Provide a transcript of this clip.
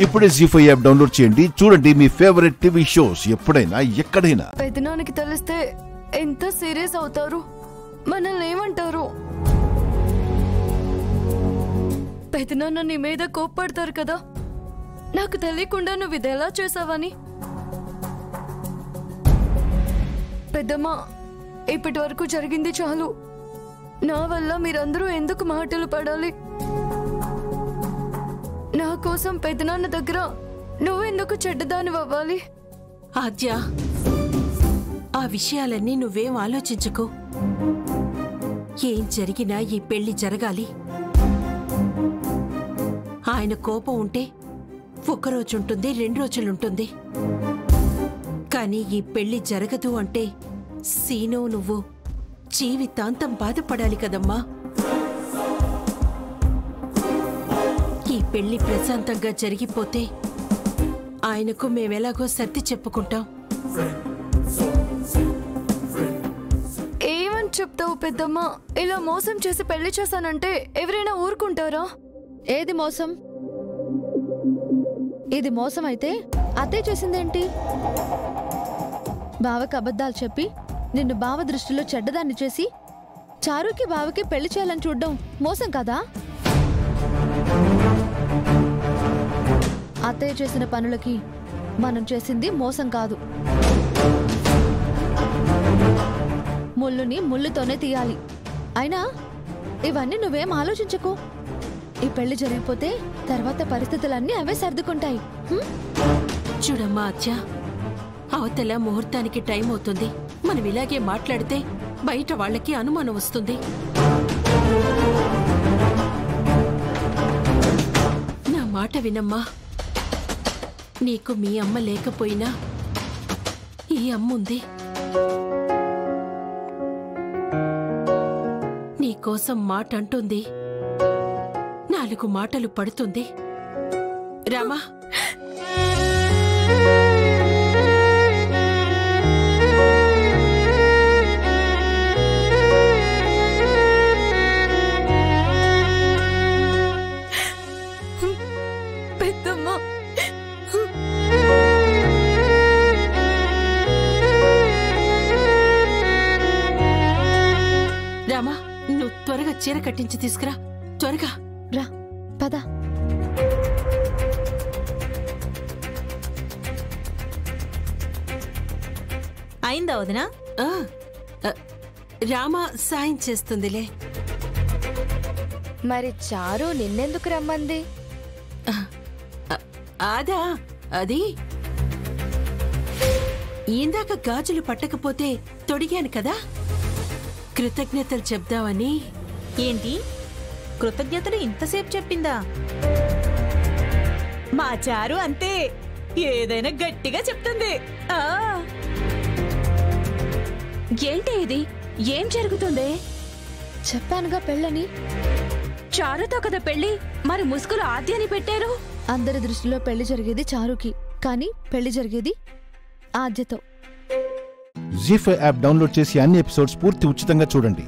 ఇప్పుడే జీ5 app download చేయండి. చూడండి మీ ఫేవరెట్ టీవీ షోస్ ఎప్పుడైనా ఎక్కడైనా. పెదనాన్నకి తెలిస్తే ఎంత సీరియస్ అవుతారు, మనల్ని ఏమంటారు? పెదనాన్న నీ మీద కోప్పడతారు కదా, నాకు తెలియకుండా నువ్వు ఇది ఎలా చేసావని. పెద్దమ్మ, ఇప్పటి వరకు జరిగింది చాలు. నా వల్ల మీరందరూ ఎందుకు మాటలు పడాలి? నా కోసం పెదనాన్న దగ్గర నువ్వెందుకు చెడ్డదాని అవ్వాలి? ఆద్య, ఆ విషయాలన్నీ నువ్వేం ఆలోచించుకో. ఏం జరిగినా ఈ పెళ్లి జరగాలి. ఆయన కోపం ఉంటే ఒక్కరోజుంటుంది, 2 రోజులుంటుంది. కానీ ఈ పెళ్లి జరగదు అంటే సీను నువ్వు జీవితాంతం బాధపడాలి కదమ్మా. ఈ పెళ్లి ప్రశాంతంగా జరిగిపోతే ఆయనకు మేమెలాగో సర్ది చెప్పుకుంటాం. ఏమని చెప్తావు పెద్దమ్మ? ఇలా మోసం చేసి పెళ్లి చేశానంటే ఎవరైనా ఊరుకుంటారా? ఏది మోసం? ఇది మోసం అయితే అదే చేసిందేంటి? బావకి అబద్ధాలు చెప్పి నిన్ను బావ దృష్టిలో చెడ్డదాన్ని చేసి చారుకి బావకి పెళ్లి చేయాలని చూడడం మోసం కదా? అత్తయ్య చేసిన పనులకి మనం చేసింది మోసం కాదు. ముళ్ళుని ముళ్ళుతోనే తీయాలి. అయినా ఇవన్నీ నువ్వేం ఆలోచించకు. ఈ పెళ్లి జరిగిపోతే తర్వాత పరిస్థితులన్నీ అవే సర్దుకుంటాయి. చూడమ్మా అచ్చా, అవతల ముహూర్తానికి టైం అవుతుంది. మనం ఇలాగే మాట్లాడితే బయట వాళ్ళకి అనుమానం వస్తుంది. నా మాట వినమ్మా. నీకు మీ అమ్మ లేకపోయినా ఈ అమ్ముంది. నీకోసం మాట అంటుంది, 4 మాటలు పడుతుంది. రామా, పెద్దమ్మ, రామా, నువ్వు త్వరగా చీర కట్టించి తీసుకురా. త్వరగా రా, పద. అయిందా వదినా? రామా సాయం చేస్తుందిలే. మరి చారు నిన్నెందుకు రమ్మంది? అదా, అది ఇందాక గాజులు పట్టకపోతే తొడిగాను కదా, కృతజ్ఞతలు చెప్దామని. ఏంటి కృతజ్ఞతలు ఇంతసేపు చెప్పిందా? మా చారు అంతే, ఏదైనా గట్టిగా చెప్తుంది. ఏంటి ఇది? ఏం జరుగుతుంది? చెప్పానుగా పెళ్ళని. చారుతో కదా పెళ్లి, మరి ముసుగులు ఆద్యని పెట్టారు. అందరి దృష్టిలో పెళ్లి జరిగేది చారుకి, కానీ పెళ్లి జరిగేది ఆద్యతో. జీ5 యాప్ డౌన్లోడ్ చేసి అన్ని ఎపిసోడ్స్ పూర్తి ఉచితంగా చూడండి.